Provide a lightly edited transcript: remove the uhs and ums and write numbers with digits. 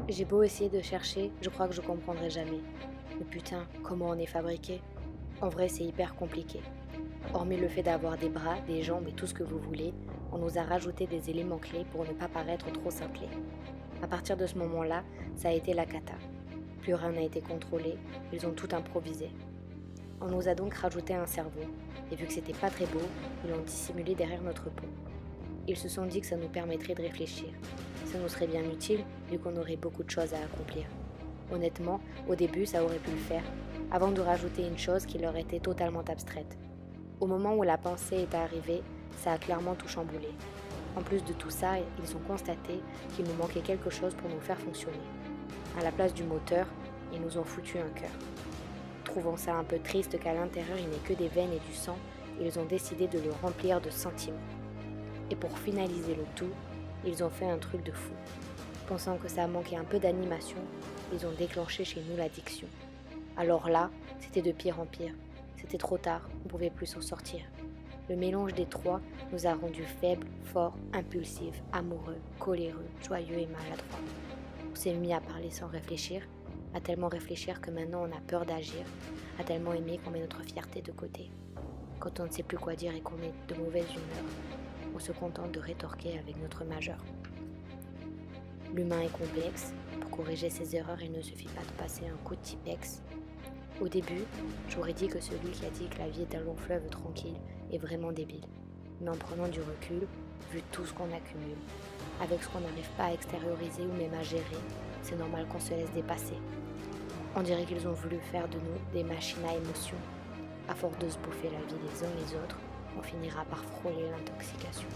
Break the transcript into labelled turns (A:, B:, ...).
A: J'ai beau essayer de chercher, je crois que je comprendrai jamais. Mais putain, comment on est fabriqué? En vrai, c'est hyper compliqué. Hormis le fait d'avoir des bras, des jambes et tout ce que vous voulez, on nous a rajouté des éléments clés pour ne pas paraître trop cinglés. À partir de ce moment-là, ça a été la cata. Plus rien n'a été contrôlé, ils ont tout improvisé. On nous a donc rajouté un cerveau, et vu que c'était pas très beau, ils l'ont dissimulé derrière notre peau. Ils se sont dit que ça nous permettrait de réfléchir. Ça nous serait bien utile, vu qu'on aurait beaucoup de choses à accomplir. Honnêtement, au début, ça aurait pu le faire, avant de rajouter une chose qui leur était totalement abstraite. Au moment où la pensée est arrivée, ça a clairement tout chamboulé. En plus de tout ça, ils ont constaté qu'il nous manquait quelque chose pour nous faire fonctionner. À la place du moteur, ils nous ont foutu un cœur. Trouvant ça un peu triste qu'à l'intérieur il n'y ait que des veines et du sang, ils ont décidé de le remplir de sentiments. Et pour finaliser le tout, ils ont fait un truc de fou. Pensant que ça manquait un peu d'animation, ils ont déclenché chez nous l'addiction. Alors là, c'était de pire en pire. C'était trop tard, on ne pouvait plus s'en sortir. Le mélange des trois nous a rendus faibles, forts, impulsifs, amoureux, coléreux, joyeux et maladroits. On s'est mis à parler sans réfléchir, à tellement réfléchir que maintenant on a peur d'agir, à tellement aimer qu'on met notre fierté de côté. Quand on ne sait plus quoi dire et qu'on est de mauvaise humeur, on se contente de rétorquer avec notre majeur. L'humain est complexe, pour corriger ses erreurs il ne suffit pas de passer un coup de Tipex. Au début, j'aurais dit que celui qui a dit que la vie est un long fleuve tranquille est vraiment débile. Mais en prenant du recul, vu tout ce qu'on accumule, avec ce qu'on n'arrive pas à extérioriser ou même à gérer, c'est normal qu'on se laisse dépasser. On dirait qu'ils ont voulu faire de nous des machines à émotions. À force de se bouffer la vie les uns les autres, on finira par frôler l'intoxication.